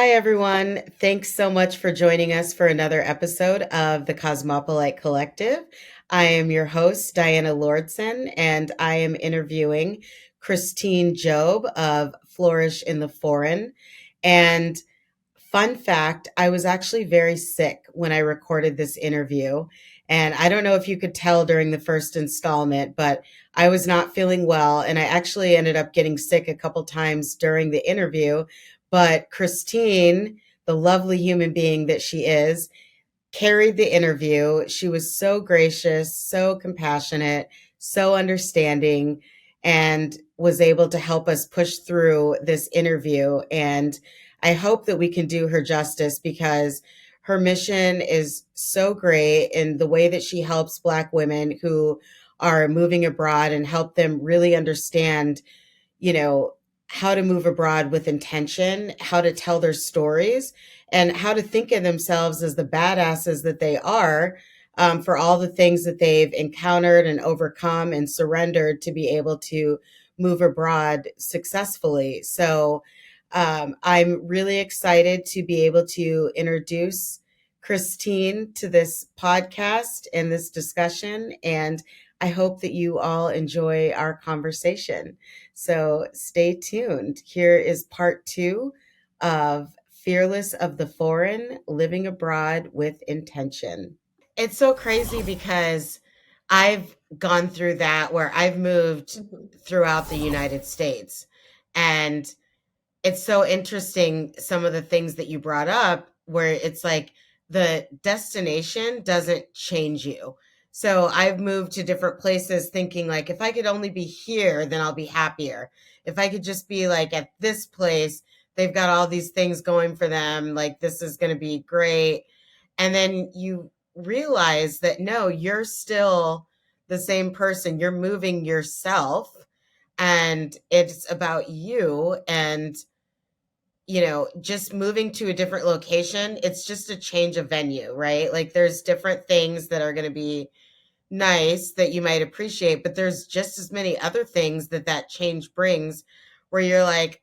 Hi, everyone. Thanks so much for joining us for another episode of the Cosmopolite Collective. I am your host, Diana Lordson, and I am interviewing Christine Job of Flourish in the Foreign. And fun fact, I was actually very sick when I recorded this interview. And I don't know if you could tell during the first installment, but I was not feeling well. And I actually ended up getting sick a couple times during the interview. But Christine, the lovely human being that she is, carried the interview. She was so gracious, so compassionate, so understanding, and was able to help us push through this interview. And I hope that we can do her justice because her mission is so great in the way that she helps Black women who are moving abroad and help them really understand, you know, how to move abroad with intention, how to tell their stories, and how to think of themselves as the badasses that they are, for all the things that they've encountered and overcome and surrendered to be able to move abroad successfully. So I'm really excited to be able to introduce Christine to this podcast and this discussion. And I hope that you all enjoy our conversation. So stay tuned. Here is part two of Fearless of the Foreign Living Abroad with Intention. It's so crazy because I've gone through that where I've moved Mhm. throughout the United States. And it's so interesting some of the things that you brought up where it's like the destination doesn't change you. So I've moved to different places thinking like if I could only be here, then I'll be happier. If I could just be like at this place, they've got all these things going for them, like this is going to be great. And then you realize that no, you're still the same person. You're moving yourself and it's about you and just moving to a different location, it's just a change of venue, right? Like there's different things that are going to be nice that you might appreciate, but there's just as many other things that that change brings where you're like,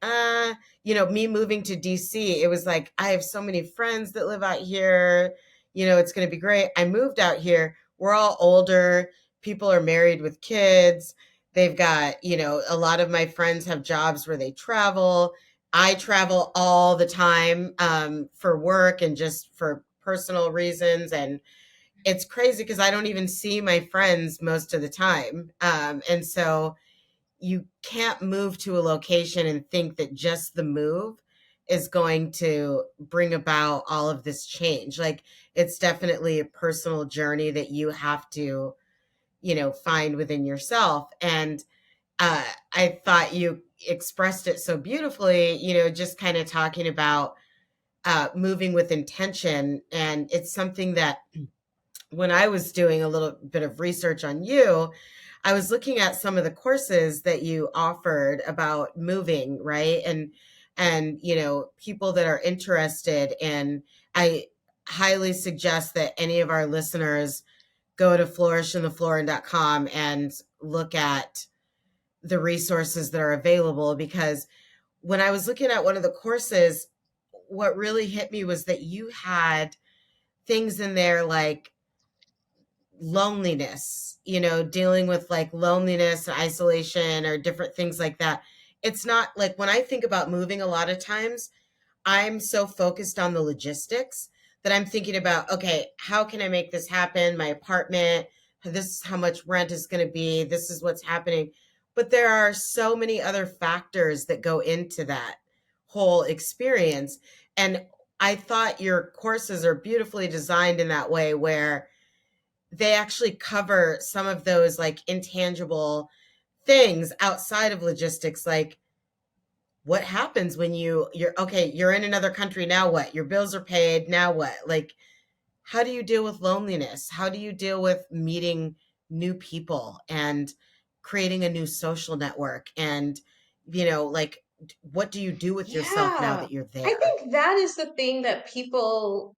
me moving to DC, it was like, I have so many friends that live out here. It's going to be great. I moved out here. We're all older. People are married with kids. They've got, a lot of my friends have jobs where they travel. I travel all the time for work and just for personal reasons. And it's crazy because I don't even see my friends most of the time. And so you can't move to a location and think that just the move is going to bring about all of this change. Like it's definitely a personal journey that you have to, find within yourself. And uh, I thought you expressed it so beautifully, just kind of talking about moving with intention. And it's something that when I was doing a little bit of research on you, I was looking at some of the courses that you offered about moving, right? And people that are interested in I highly suggest that any of our listeners go to flourishintheflorin.com and look at the resources that are available because when I was looking at one of the courses, what really hit me was that you had things in there like loneliness, dealing with like loneliness, isolation, or different things like that. It's not like when I think about moving, a lot of times I'm so focused on the logistics that I'm thinking about, okay, how can I make this happen? My apartment, this is how much rent is going to be, this is what's happening. But there are so many other factors that go into that whole experience. And I thought your courses are beautifully designed in that way where they actually cover some of those like intangible things outside of logistics, like what happens when you're okay, you're in another country, now what, your bills are paid, now what, like how do you deal with loneliness, how do you deal with meeting new people and creating a new social network, and like what do you do with yourself now Yeah. that you're I there? think that is the thing that people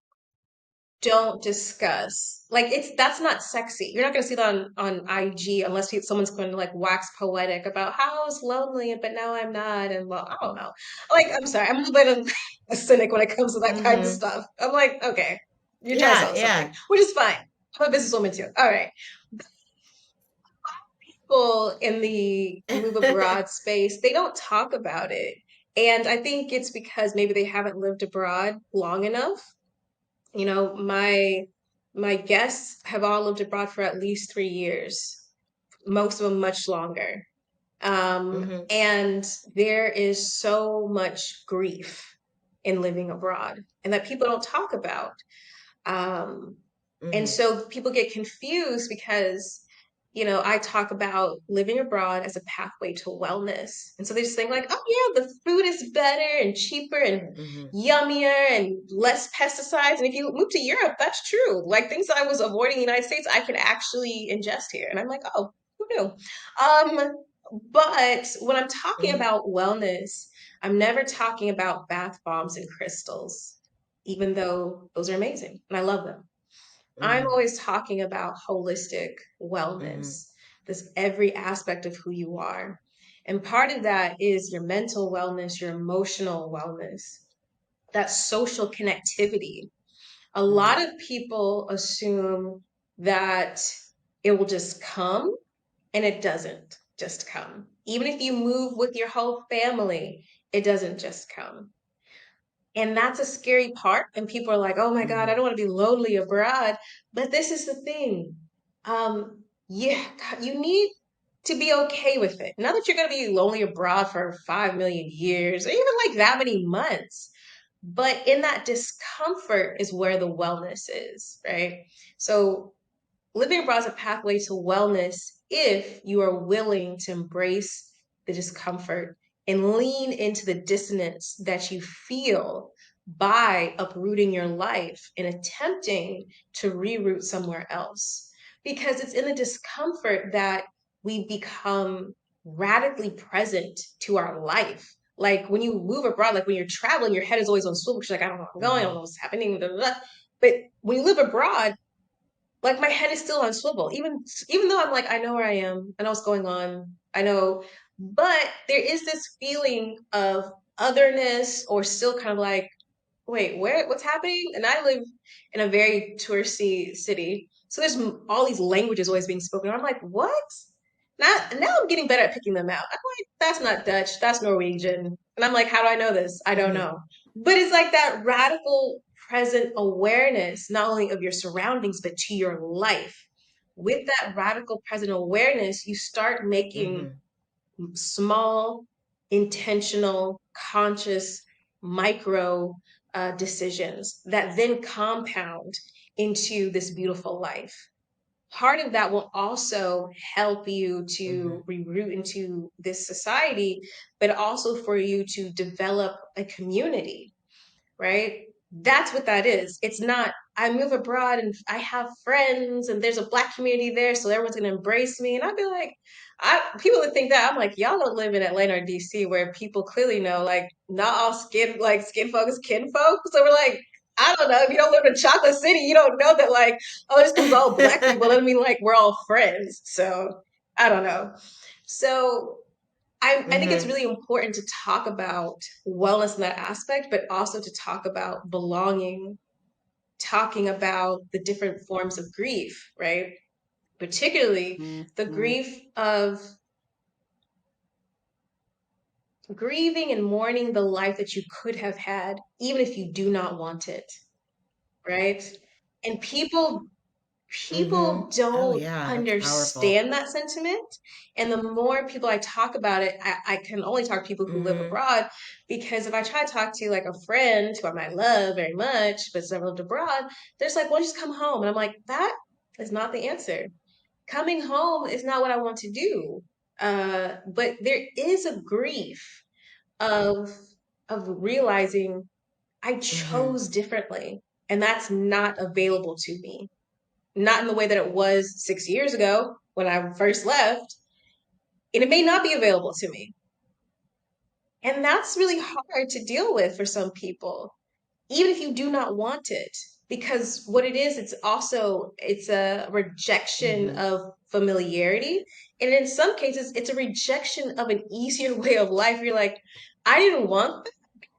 don't discuss. Like it's that's not sexy. You're not gonna see that on IG unless someone's going to like wax poetic about how I was lonely, but now I'm not. And well, I don't know. Like I'm sorry, I'm a little bit of a cynic when it comes to that kind of Mhm. stuff. I'm like, okay, you're trying to Yeah, sell us something, yeah. which is fine. I'm a businesswoman too. All right. People in the move abroad space, they don't talk about it. And I think it's because maybe they haven't lived abroad long enough. You know, my guests have all lived abroad for at least 3 years, most of them much longer. Mhm. And there is so much grief in living abroad and that people don't talk about. Um, and Mhm. so people get confused because, I talk about living abroad as a pathway to wellness. And so they just think like, oh yeah, the food is better and cheaper and Mhm. yummier and less pesticides. And if you move to Europe, that's true. Like things that I was avoiding in the United States, I can actually ingest here. And I'm like, oh, who knew? But when I'm talking Mhm. about wellness, I'm never talking about bath bombs and crystals, even though those are amazing and I love them. I'm Mhm. always talking about holistic Mhm. wellness, this every aspect of who you are. And part of that is your mental wellness, your emotional wellness, that social connectivity. A Mhm. lot of people assume that it will just come, and it doesn't just come. Even if you move with your whole family, it doesn't just come. And that's a scary part. And people are like, oh my God, I Mhm. don't want to be lonely abroad. But this is the thing. Yeah, you need to be okay with it. Not that you're going to be lonely abroad for 5 million years or even like that many months. But in that discomfort is where the wellness is, right? So living abroad is a pathway to wellness if you are willing to embrace the discomfort and lean into the dissonance that you feel by uprooting your life and attempting to reroute somewhere else. Because it's in the discomfort that we become radically present to our life. Like when you move abroad, like when you're traveling, your head is always on swivel. She's like, I don't know where I'm going, I don't know Mhm. what's happening. Blah, blah, blah. But when you live abroad, like my head is still on swivel even though I'm like I know where I am, I know what's going on, I know, but there is this feeling of otherness or still kind of like wait, what's happening? And I live in a very touristy city, so there's all these languages always being spoken. I'm like, what? Now I'm getting better at picking them out. I'm like, that's not Dutch, that's Norwegian. And I'm like, how do I know this? I don't Mhm. know. But it's like that radical present awareness, not only of your surroundings, but to your life. With that radical present awareness, you start making Mhm. small, intentional, conscious, micro decisions that then compound into this beautiful life. Part of that will also help you to Mhm. reroute into this society, but also for you to develop a community, right? That's what that is. It's not, I move abroad and I have friends and there's a black community there, so everyone's gonna embrace me. And I'd be like, people would think that I'm like, y'all don't live in Atlanta or DC where people clearly know like not all skin folk is kin folk. So we're like, I don't know, if you don't live in Chocolate City, you don't know that like, oh, just because it's all black people doesn't mean like we're all friends. So I don't know. So I think it's Mhm. really important to talk about wellness in that aspect, but also to talk about belonging, talking about the different forms of grief, right? Particularly the grief of grieving and mourning the life that you could have had, even if you do not want it, right? And people Mhm. Oh don't yeah, that's powerful. understand that sentiment. And the more people I talk about it, I can only talk to people who live Mhm. abroad because if I try to talk to like a friend who I might love very much, but has never lived abroad, there's like, well, just come home. And I'm like, that is not the answer. Coming home is not what I want to do. But there is a grief of realizing I Mhm. chose differently, and that's not available to me, not in the way that it was 6 years ago when I first left, and it may not be available to me. And that's really hard to deal with for some people, even if you do not want it. because what it is, it's a rejection Mhm. of familiarity, and in some cases it's a rejection of an easier way of life. You're like, I didn't want that.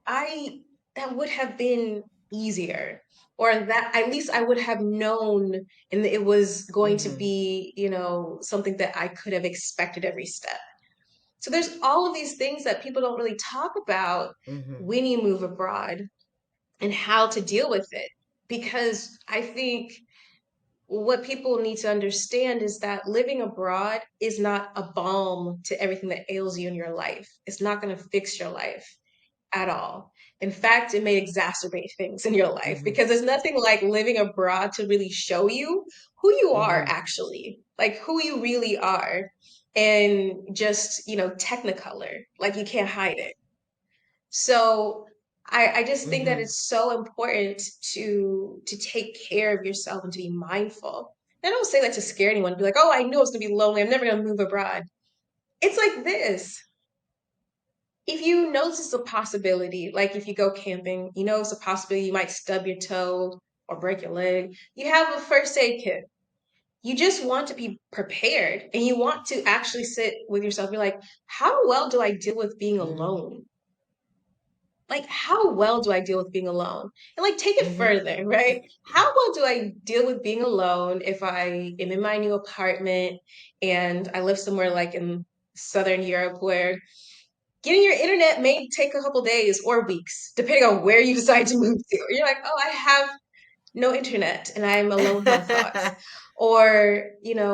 I That would have been easier, or that at least I would have known, and it was going to Mhm. be, something that I could have expected every step. So there's all of these things that people don't really talk about Mhm. when you move abroad and how to deal with it. Because I think what people need to understand is that living abroad is not a balm to everything that ails you in your life. It's not going to fix your life at all. In fact, it may exacerbate things in your life, Mhm. because there's nothing like living abroad to really show you who you are Mhm. actually, like who you really are, and just, technicolor, like you can't hide it. So I just think that Mhm. it's so important to take care of yourself and to be mindful. And I don't say that to scare anyone, be like, oh, I knew I was gonna be lonely. I'm never gonna move abroad. It's like this. If you notice a possibility, like if you go camping, you know it's a possibility you might stub your toe or break your leg. You have a first aid kit. You just want to be prepared, and you want to actually sit with yourself. You're like, how well do I deal with being Mhm. alone? Like, how well do I deal with being alone? And like, take it Mhm. further, right? How well do I deal with being alone if I am in my new apartment and I live somewhere like in Southern Europe, where getting your internet may take a couple days or weeks, depending on where you decide to move to. You're like, oh, I have no internet and I'm alone with my thoughts. Or,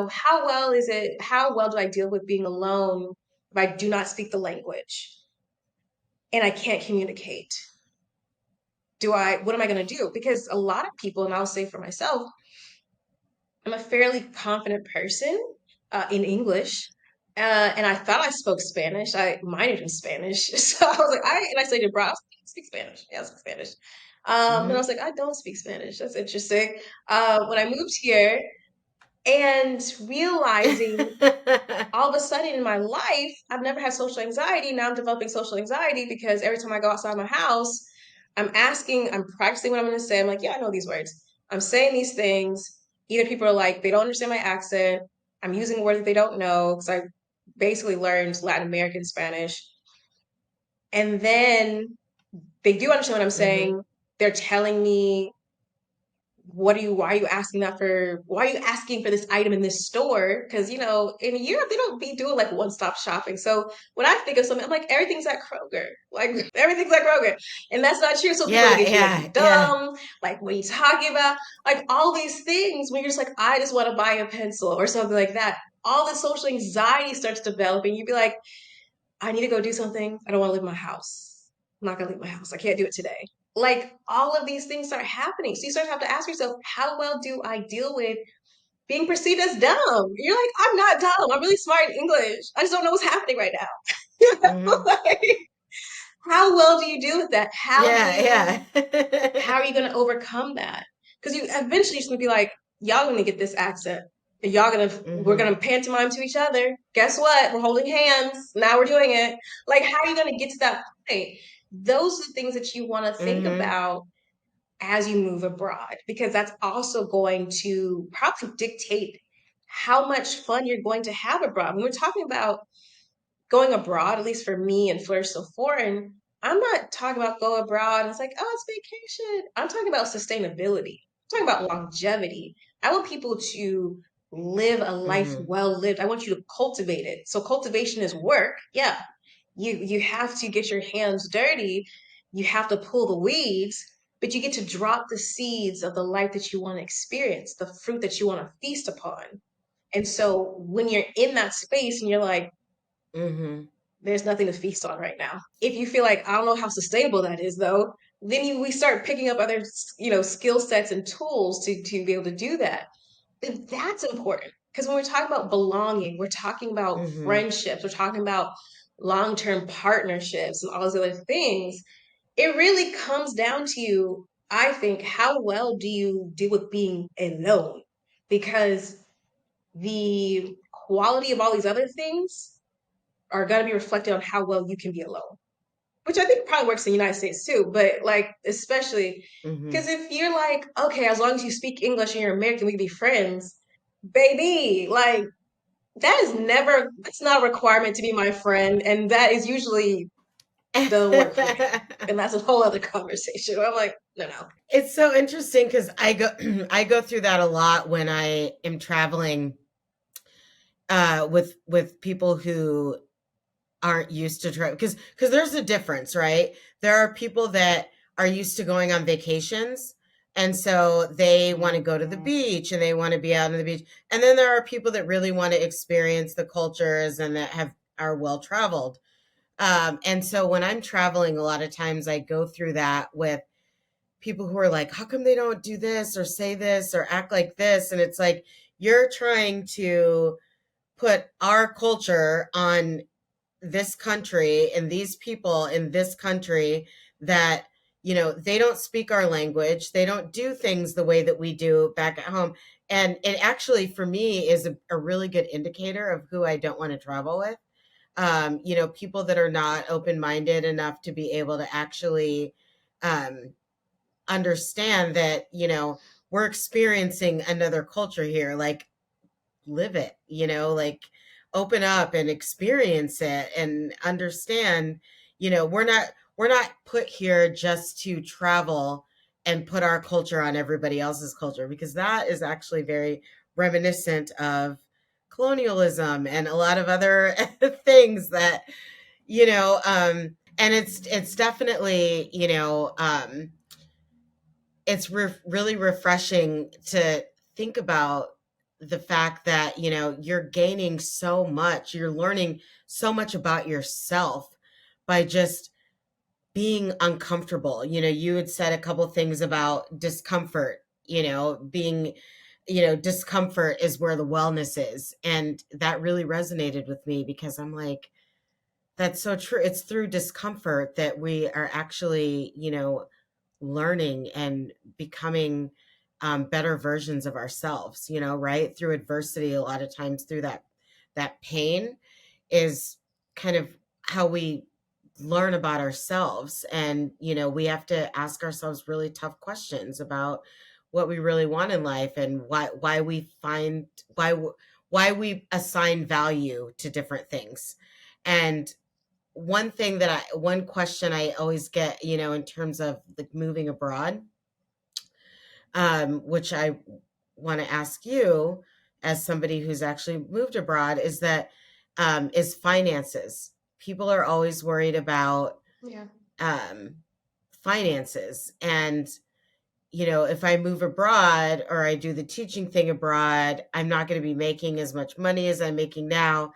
how well do I deal with being alone if I do not speak the language and I can't communicate? What am I going to do? Because a lot of people, and I'll say for myself, I'm a fairly confident person in English. And I thought I spoke Spanish. I minored in Spanish. So I was like, and I studied abroad. I was like, I speak Spanish. Yeah, I speak Spanish. And I Mhm. was like, I don't speak Spanish. That's interesting. When I moved here and realizing all of a sudden in my life, I've never had social anxiety. Now I'm developing social anxiety because every time I go outside my house, I'm practicing what I'm going to say. I'm like, yeah, I know these words. I'm saying these things. Either people are like, they don't understand my accent. I'm using words that they don't know because I basically learned Latin American Spanish. And then they do understand what I'm Mhm. saying. They're telling me, why are you asking for this item in this store? Because, in Europe, they don't be doing like one-stop shopping. So when I think of something, I'm like, everything's at Kroger. Like, everything's at Kroger. And that's not true. So people look Yeah, at you like yeah, you're yeah. dumb. Like, what are you talking about? Like, all these things when you're just like, I just want to buy a pencil or something like that. All the social anxiety starts developing. You'd be like, I need to go do something. I don't want to leave my house. I'm not going to leave my house. I can't do it today. Like, all of these things start happening. So you start to have to ask yourself, how well do I deal with being perceived as dumb? You're like, I'm not dumb. I'm really smart in English. I just don't know what's happening right now. Mhm. Like, how well do you deal with that? Yeah, How yeah. are you going to overcome that? Because you eventually just going to be like, y'all going to get this accent. And we're Mhm. going to pantomime to each other. Guess what? We're holding hands. Now we're doing it. Like, how are you going to get to that point? Those are the things that you want to think Mhm. about as you move abroad, because that's also going to probably dictate how much fun you're going to have abroad. When we're talking about going abroad, at least for me and Flourish So Foreign, I'm not talking about go abroad and it's like, oh, it's vacation. I'm talking about sustainability. I'm talking about longevity. I want people to live a life Mhm. well lived. I want you to cultivate it. So cultivation is work. Yeah. You have to get your hands dirty. You have to pull the weeds, but you get to drop the seeds of the life that you want to experience, the fruit that you want to feast upon. And so when you're in that space and you're like, Mhm. there's nothing to feast on right now. If you feel like, I don't know how sustainable that is though, then we start picking up other, skill sets and tools to be able to do that. But that's important, because when we're talking about belonging, we're talking about Mhm. friendships, we're talking about long-term partnerships and all those other things. It really comes down to you, I think, how well do you deal with being alone? Because the quality of all these other things are going to be reflected on how well you can be alone. which I think probably works in the United States too, but like especially because Mhm. if you're like, okay, as long as you speak English and you're American, we can be friends, baby. Like that is never that's not a requirement to be my friend, and that is usually doesn't work for me. And that's a whole other conversation. I'm like, no, no. It's so interesting because I go I go through that a lot when I am traveling with people who aren't used to travel because there's a difference, right? There are people that are used to going on vacations, and so they want to go to the beach and they want to be out on the beach. And then there are people that really want to experience the cultures and that have are well traveled. And so when I'm traveling, a lot of times I go through that with people who are like, how come they don't do this or say this or act like this? And it's like, you're trying to put our culture on this country and these people in this country that, they don't speak our language. They don't do things the way that we do back at home. And it actually, for me, is a really good indicator of who I don't want to travel with. People that are not open minded enough to be able to actually um, understand that, we're experiencing another culture here. Like, live it, like open up and experience it and understand, we're not put here just to travel and put our culture on everybody else's culture because that is actually very reminiscent of colonialism and a lot of other things that, and it's definitely, it's really refreshing to think about the fact that you're gaining so much, you're learning so much about yourself by just being uncomfortable. You had said a couple things about discomfort, being, discomfort is where the wellness is, and that really resonated with me because I'm like, that's so true. It's through discomfort that we are actually, learning and becoming better versions of ourselves, right? Through adversity, a lot of times through that pain is kind of how we learn about ourselves. And, we have to ask ourselves really tough questions about what we really want in life and why we find why we assign value to different things. And one question I always get, in terms of like moving abroad, which I want to ask you as somebody who's actually moved abroad, is that is finances. People are always worried about Yeah. um, finances, and if I move abroad or I do the teaching thing abroad, I'm not going to be making as much money as I'm making now.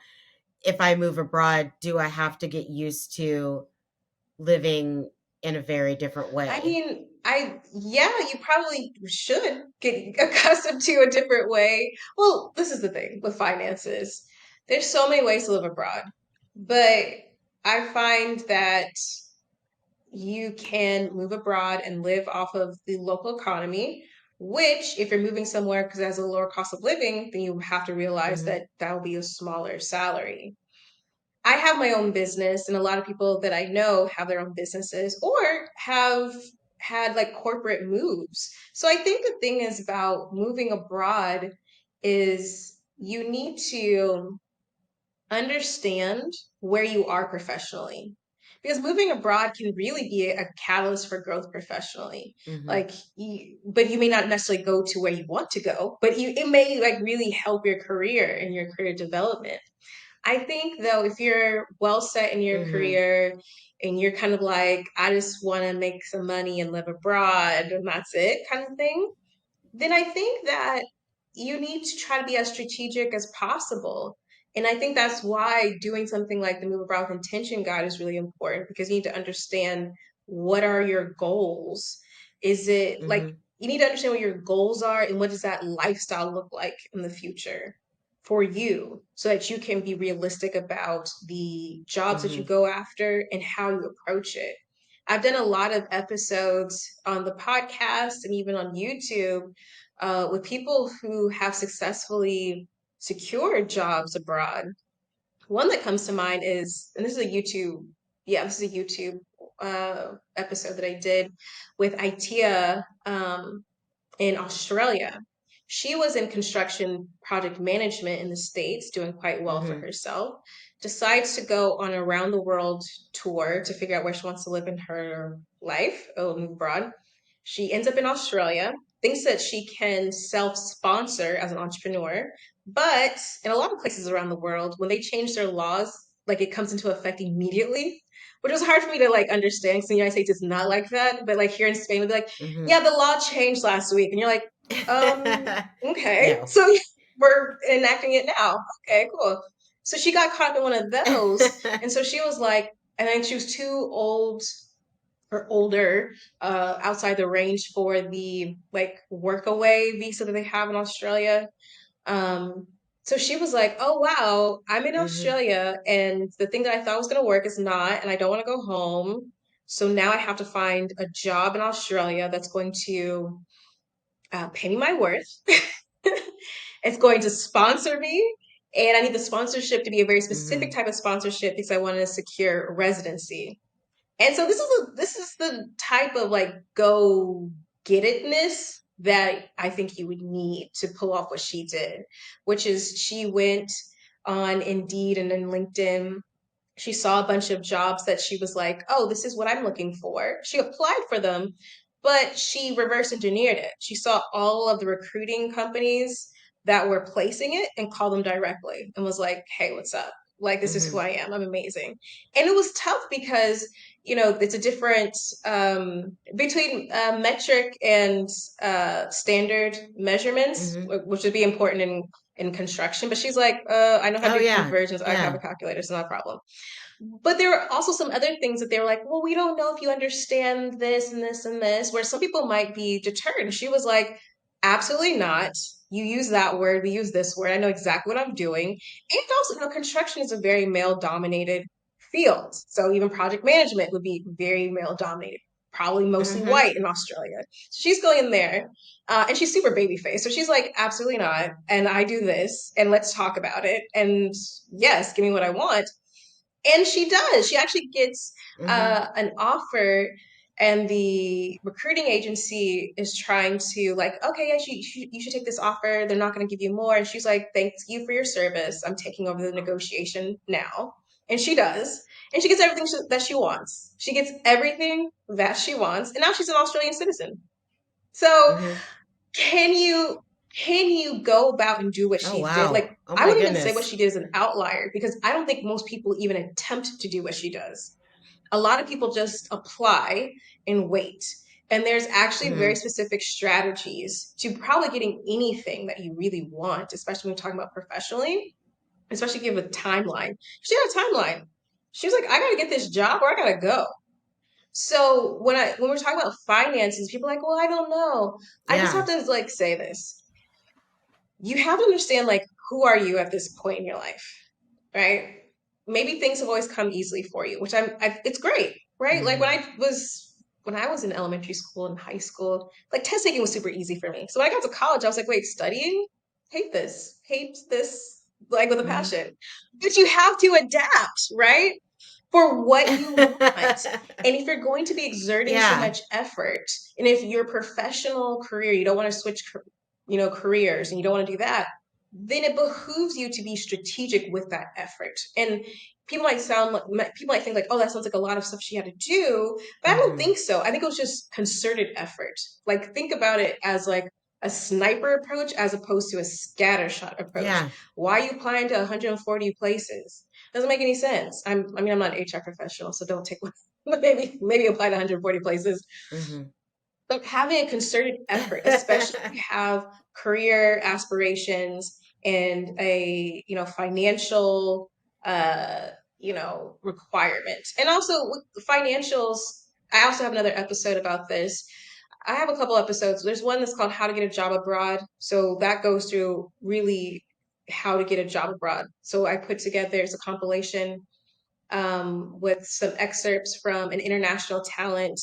If I move abroad, do I have to get used to living in a very different I way? mean, yeah, you probably should get accustomed to a different way. Well, this is the thing with finances. There's so many ways to live abroad, but I find that you can move abroad and live off of the local economy, which, if you're moving somewhere because it has a lower cost of living, then you have to realize Hmm. that that will be a smaller salary. I have my own business, and a lot of people that I know have their own businesses or have had like corporate moves. So I think the thing is about moving abroad is you need to understand where you are professionally. Because moving abroad can really be a catalyst for growth professionally. Hmm. Like, but you may not necessarily go to where you want to go, but it may like really help your career and your career development. I think though, if you're well set in your Hmm. career and you're kind of like, I just want to make some money and live abroad and that's it kind of thing, then I think that you need to try to be as strategic as possible. And I think that's why doing something like the Move Abroad with Intention Guide is really important because you need to understand what are your goals. Is it like Hmm. you need to understand what your goals are and what does that lifestyle look like in the future for you so that you can be realistic about the jobs that you Hmm. go after and how you approach it. I've done a lot of episodes on the podcast and even on YouTube with people who have successfully secured jobs abroad. One that comes to mind is, and this is a YouTube, yeah, this is a YouTube. episode that I did with ITEA in Australia. She was in construction project management in the States, doing quite well for Mhm. herself. Decides to go on a round the world tour to figure out where she wants to live in her life, move abroad. She ends up in Australia, thinks that she can self sponsor as an entrepreneur, but in a lot of places around the world, when they change their laws, like it comes into effect immediately, which was hard for me to like understand because in the United States it's not like that. But like here in Spain, they'd be like, Mhm. yeah, the law changed last week. And you're like, okay. No. So we're enacting it now. Okay, cool. So she got caught in one of those. And so she was like, I think she was too old or older, outside the range for the like workaway visa that they have in Australia. Um, so she was like, oh wow, I'm in Mhm. Australia and the thing that I thought was gonna work is not, and I don't want to go home. So now I have to find a job in Australia that's going to pay me my worth. It's going to sponsor me. And I need the sponsorship to be a very specific Mhm. type of sponsorship because I want to secure residency. And so this is the type of like go get itness that I think you would need to pull off what she did, which is she went on Indeed and then LinkedIn. She saw a bunch of jobs that she was like, oh, this is what I'm looking for. She applied for them, but she reverse engineered it. She saw all of the recruiting companies that were placing it and called them directly and was like, hey, what's up? Like, this is who Mhm. I am. I'm amazing. And it was tough because, it's a different between metric and standard measurements, Mhm. which would be important in construction. But she's like, I know how to Oh do yeah. conversions. I have a Yeah. calculator, so not a problem. But there were also some other things that they were like, well, we don't know if you understand this and this and this, where some people might be deterred. And she was like, absolutely not. You use that word, we use this word. I know exactly what I'm doing. And also, construction is a very male dominated field. So even project management would be very male dominated, probably mostly Mhm. white in Australia. So she's going in there. And she's super baby faced. So she's like, absolutely not. And I do this, and let's talk about it. And yes, give me what I want. And she does. She actually gets Mhm. an offer, and the recruiting agency is trying to like, okay, yes, you should take this offer. They're not going to give you more. And she's like, thank you for your service. I'm taking over the negotiation now. And she does. And she gets everything that she wants. She gets everything that she wants. And now she's an Australian citizen. So Mhm. can you go about and do what Oh she did? wow. Like, Oh I my wouldn't even say what goodness. she did is an outlier because I don't think most people even attempt to do what she does. A lot of people just apply and wait. And there's actually very Mhm. specific strategies to probably getting anything that you really want, especially when we're talking about professionally, especially if you have a timeline. She had a timeline. She was like, I gotta get this job or I gotta go. So when we're talking about finances, people are like, well, I don't know. I just Yeah. have to like say this. You have to understand like who are you at this point in your life, right? Maybe things have always come easily for you, which it's great, right? Like Mhm. when I was in elementary school and high school, like test taking was super easy for me. So when I got to college, I was like, wait, studying? Hate this, like with a Mhm. passion. But you have to adapt, right? For what you want. And if you're going to be exerting so Yeah. much effort, and if your professional career, you don't want to switch, careers, and you don't want to do that, then it behooves you to be strategic with that effort. And people might think like, oh, that sounds like a lot of stuff she had to do, but I don't Mhm. think so. I think it was just concerted effort. Like think about it as like a sniper approach as opposed to a scattershot approach. Yeah. Why are you applying to 140 places? Doesn't make any sense. I'm not an HR professional, so don't take maybe apply to 140 places. Mhm. But having a concerted effort, especially if you have career aspirations and a financial requirement. And also with financials, I also have another episode about this. I have a couple episodes. There's one that's called How to Get a Job Abroad. So that goes through really how to get a job abroad. So I put together, it's a compilation with some excerpts from an international talent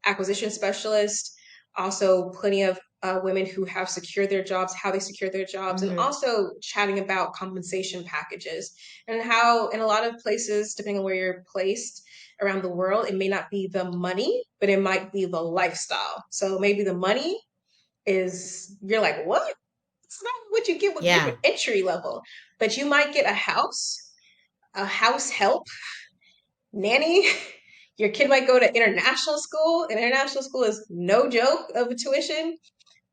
acquisition specialist, also plenty of women who have secured their jobs, how they secure their jobs, and Mhm. also chatting about compensation packages and how, in a lot of places, depending on where you're placed, around the world, it may not be the money, but it might be the lifestyle. So maybe the money is, you're like, what? It's not what you get with Yeah. entry level, but you might get a house help, nanny. Your kid might go to international school, and international school is no joke of a tuition.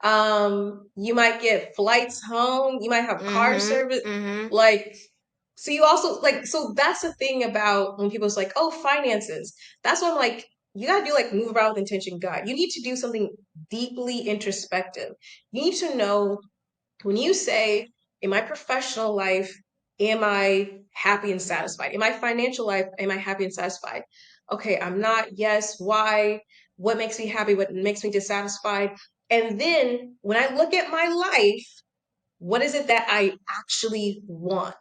You might get flights home, you might have car Mhm. service. Mhm. Like, so you also like, so that's the thing about when people's like, oh, finances. That's what I'm like, you gotta do like move around with intention, God. You need to do something deeply introspective. You need to know when you say, in my professional life, am I happy and satisfied? In my financial life, am I happy and satisfied? Okay, I'm not. Yes. Why? What makes me happy? What makes me dissatisfied? And then when I look at my life, what is it that I actually want?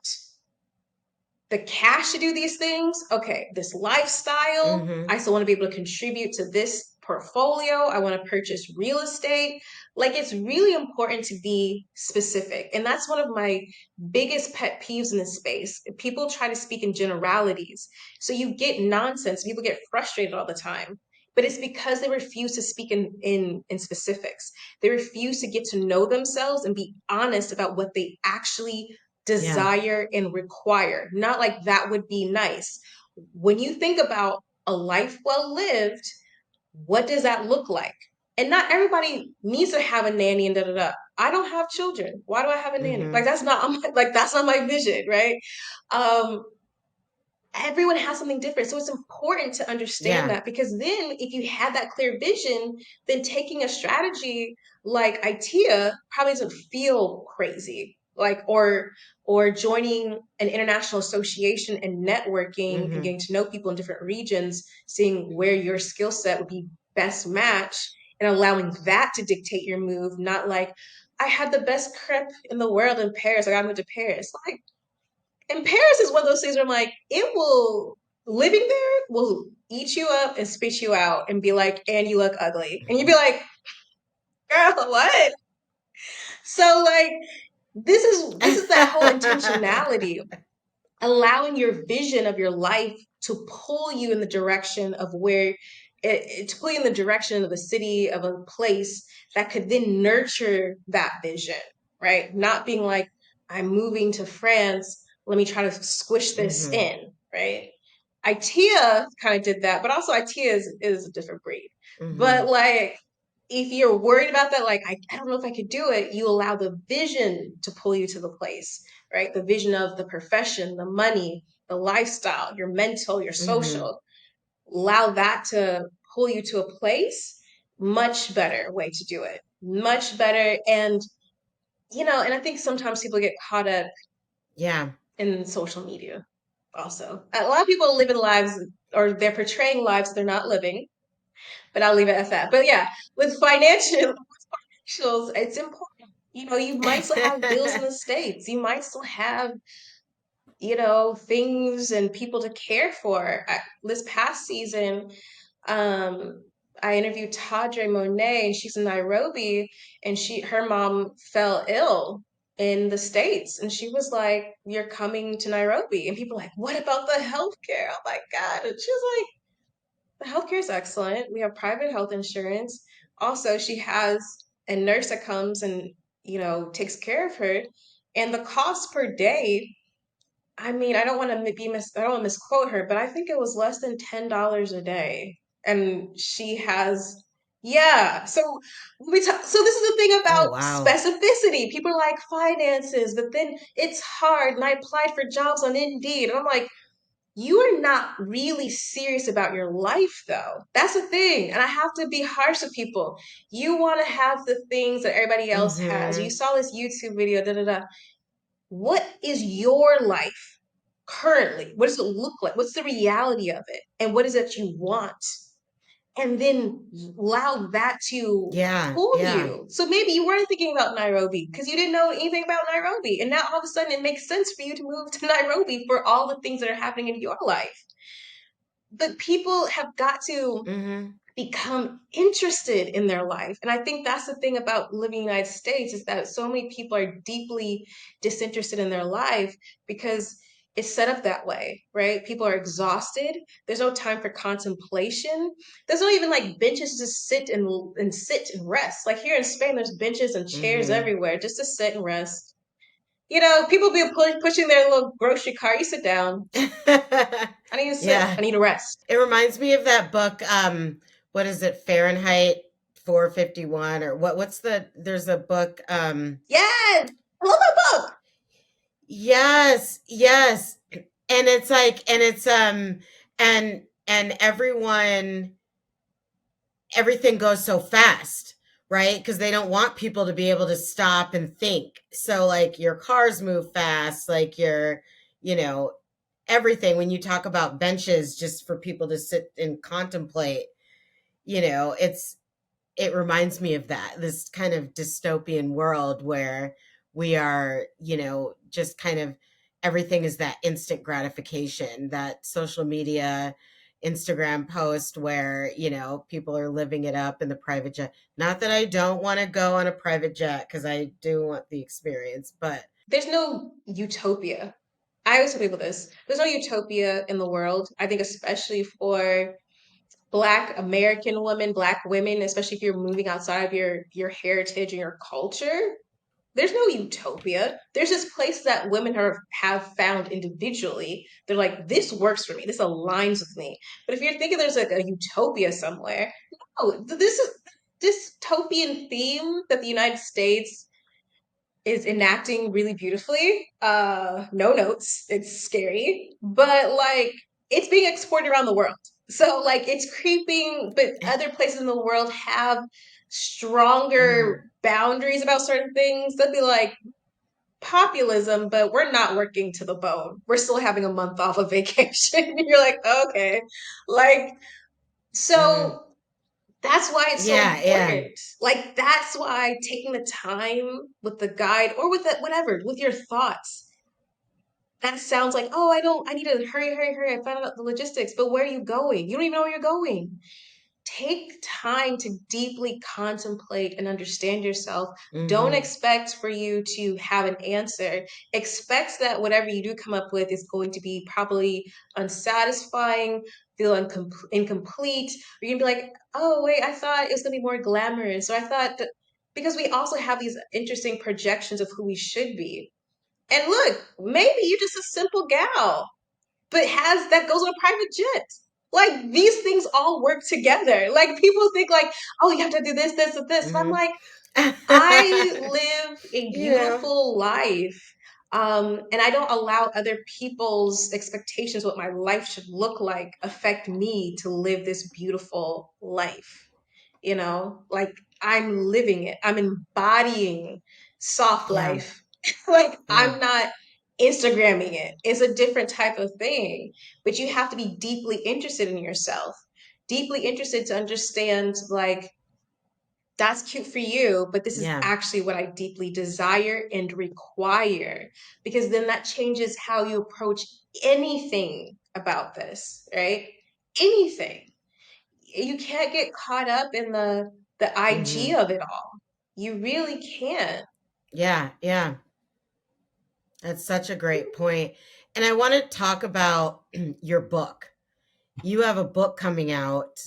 The cash to do these things. Okay, this lifestyle. Mhm. I still want to be able to contribute to this portfolio. I want to purchase real estate. Like, it's really important to be specific. And that's one of my biggest pet peeves in this space. People try to speak in generalities. So you get nonsense. People get frustrated all the time. But it's because they refuse to speak in specifics. They refuse to get to know themselves and be honest about what they actually Yeah. desire and require. Not like that would be nice. When you think about a life well lived, what does that look like? And not everybody needs to have a nanny and da da da. I don't have children. Why do I have a nanny? Like Mhm. that's not like that's not my vision, right? Um, everyone has something different. So it's important to understand Yeah. that, because then if you had that clear vision, then taking a strategy like ITEA probably doesn't feel crazy. Like, or joining an international association and networking and Mhm. getting to know people in different regions, seeing where your skill set would be best matched and allowing that to dictate your move, not like I had the best crepe in the world in Paris. I gotta move to Paris. Like, and Paris is one of those things where I'm like, it will, living there will eat you up and spit you out and be like, and you look ugly. And you'd be like, girl, what? So like this is that whole intentionality, allowing your vision of your life to pull you in the direction of where to pull you in the direction of a city, of a place that could then nurture that vision, right? Not being like, I'm moving to France, let me try to squish this Mhm. in, right? IKEA kind of did that, but also IKEA is a different breed. But Mhm. like, if you're worried about that, like, I don't know if I could do it, you allow the vision to pull you to the place, right? The vision of the profession, the money, the lifestyle, your mental, your Mhm. social. Allow that to pull you to a place. Much better way to do it. Much better. And, and I think sometimes people get caught up Yeah. in social media also. A lot of people are living lives, or they're portraying lives they're not living, but I'll leave it at that. But yeah, with financials, it's important. You might still have bills in the States. You might still have things and people to care for. This past season, um, I interviewed Tadre Monet, and she's in Nairobi, and her mom fell ill in the States, and she was like, "You're coming to Nairobi," and people are like, "What about the healthcare?" Oh my God! And she was like, "The healthcare is excellent. We have private health insurance. Also, she has a nurse that comes and takes care of her, and the cost per day." I mean, I don't want to misquote her, but I think it was less than $10 a day. And she has, yeah. So so this is the thing Oh, about wow. specificity. People are like finances, but then it's hard. And I applied for jobs on Indeed, and I'm like, you are not really serious about your life, though. That's the thing. And I have to be harsh with people. You want to have the things that everybody else has. You Mhm. saw this YouTube video, da da da. What is your life currently? What does it look like? What's the reality of it? And what is it you want? And then allow that to Yeah. pull Yeah. you. So maybe you weren't thinking about Nairobi because you didn't know anything about Nairobi. And now all of a sudden it makes sense for you to move to Nairobi for all the things that are happening in your life. But people have got to Mhm. become interested in their life. And I think that's the thing about living in the United States, is that so many people are deeply disinterested in their life because it's set up that way, right? People are exhausted. There's no time for contemplation. There's not even like benches to sit and sit and rest. Like here in Spain, there's benches and chairs Mm-hmm. everywhere just to sit and rest. You know, people be pushing their little grocery cart. You sit down. I need to sit. Yeah. I need to rest. It reminds me of that book, what is it, Fahrenheit 451 or what's there's a book, Yes, I love that book. yes, yes. And it's like and it's and everything goes so fast, right? Because they don't want people to be able to stop and think. So like your cars move fast, like you know, everything when you talk about benches just for people to sit and contemplate, it reminds me of that, this kind of dystopian world where we are, just kind of everything is that instant gratification, that social media, Instagram post where, people are living it up in the private jet. Not that I don't want to go on a private jet because I do want the experience, but There's no utopia. I always tell people this. There's no utopia in the world. I think especially for Black American women, Black women, especially if you're moving outside of your heritage and your culture, there's no utopia. There's just places that women have found individually. They're like, this works for me. This aligns with me. But if you're thinking there's like a utopia somewhere, no, this is dystopian theme that the United States is enacting really beautifully. No notes. It's scary, but like it's being exported around the world. So like it's creeping, but other places in the world have mhm, stronger boundaries about certain things. They'll be like populism, but we're not working to the bone. We're still having a month off of vacation. You're like, okay. Like, mhm. so that's why it's so Yeah, yeah. important. Like that's why taking the time with the guide or with the, whatever, with your thoughts. That sounds like, oh, I need to hurry, hurry, hurry. I found out the logistics, but where are you going? You don't even know where you're going. Take time to deeply contemplate and understand yourself. Don't Mhm, expect for you to have an answer. Expect that whatever you do come up with is going to be probably unsatisfying, feel incomplete. Or you're gonna be like, oh, wait, I thought it was gonna be more glamorous. Or I thought that, because we also have these interesting projections of who we should be. And look, maybe you're just a simple gal but has that goes on a private jet. Like these things all work together. Like people think like, oh, you have to do this, this, and this. And I'm mhm. like, I live a Yeah, beautiful life. And I don't allow other people's expectations what my life should look like affect me to live this beautiful life. Like I'm living it. I'm embodying soft yeah, life. Like yeah. I'm not Instagramming it. It's a different type of thing, but you have to be deeply interested in yourself, deeply interested to understand like that's cute for you, but this is Yeah. actually what I deeply desire and require. Because then that changes how you approach anything about this, right? Anything. You can't get caught up in the IG Mhm. of it all. You really can't. Yeah, yeah. That's such a great point. And I want to talk about your book. You have a book coming out.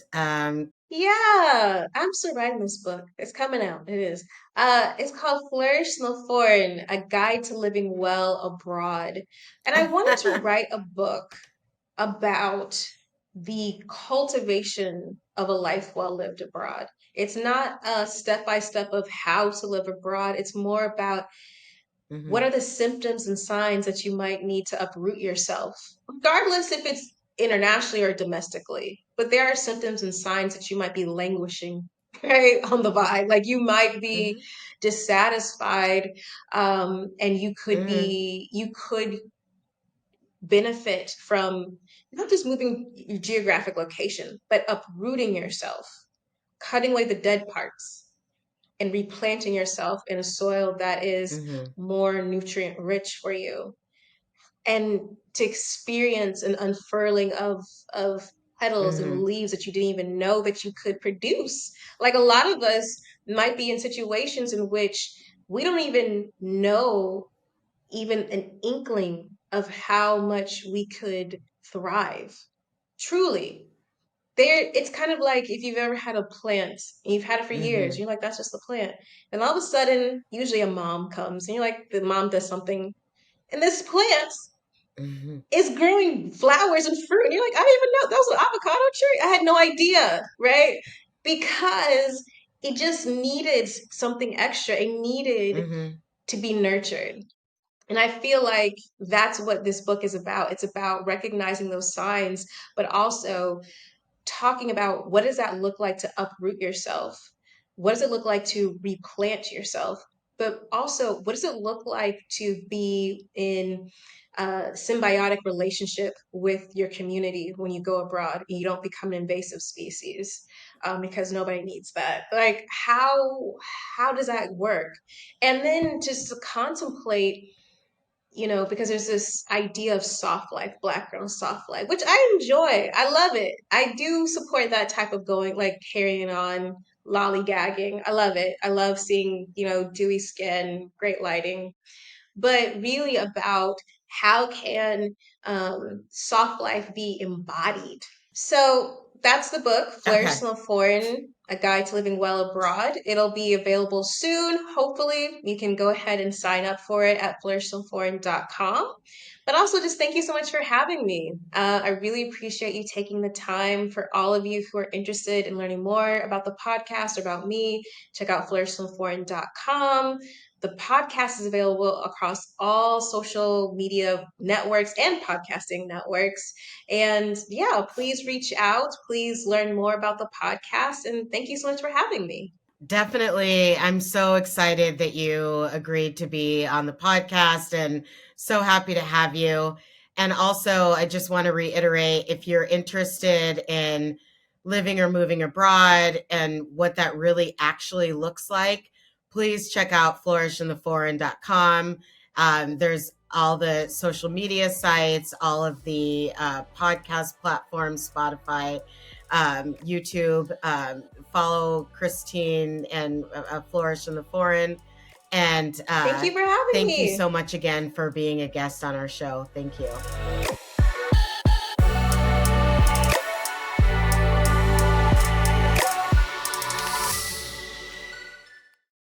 Yeah, I'm still writing this book. It's coming out. It is. It's called Flourish No Foreign, A Guide to Living Well Abroad. And I wanted to write a book about the cultivation of a life well lived abroad. It's not a step by step of how to live abroad. It's more about what Mhm, are the symptoms and signs that you might need to uproot yourself, regardless if it's internationally or domestically? But there are symptoms and signs that you might be languishing, right, on the vibe. Like you might be mhm, dissatisfied, and mhm, you could benefit from not just moving your geographic location, but uprooting yourself, cutting away the dead parts and replanting yourself in a soil that is mhm, more nutrient rich for you, and to experience an unfurling of petals and mhm, leaves that you didn't even know that you could produce. Like a lot of us might be in situations in which we don't even know even an inkling of how much we could thrive. Truly. There, it's kind of like if you've ever had a plant and you've had it for years, Mm-hmm. you're like, that's just a plant. And all of a sudden, usually a mom comes and you're like, the mom does something, and this plant Mm-hmm. is growing flowers and fruit. And you're like, I didn't even know that was an avocado tree. I had no idea, right? Because it just needed something extra. It needed Mm-hmm. to be nurtured. And I feel like that's what this book is about. It's about recognizing those signs, but also talking about what does that look like to uproot yourself? What does it look like to replant yourself? But also, what does it look like to be in a symbiotic relationship with your community when you go abroad and you don't become an invasive species? Because nobody needs that. Like, how does that work? And then just to contemplate, because there's this idea of soft life, Black girl soft life, which I enjoy. I love it. I do support that type of going, like carrying on, lollygagging. I love it. I love seeing, dewy skin, great lighting, but really about how can soft life be embodied. So that's the book, Flourish Okay. in the Foreign, A Guide to Living Well Abroad. It'll be available soon. Hopefully, you can go ahead and sign up for it at flourishintheforeign.com. But also, just thank you so much for having me. I really appreciate you taking the time. For all of you who are interested in learning more about the podcast or about me, check out flourishintheforeign.com. The podcast is available across all social media networks and podcasting networks. And yeah, please reach out. Please learn more about the podcast. And thank you so much for having me. Definitely. I'm so excited that you agreed to be on the podcast and so happy to have you. And also, I just want to reiterate if you're interested in living or moving abroad and what that really actually looks like, please check out flourishintheforeign.com. There's all the social media sites, all of the podcast platforms, Spotify, YouTube. Follow Christine and Flourish in the Foreign. And Thank you for having thank you me. so much again for being a guest on our show. Thank you.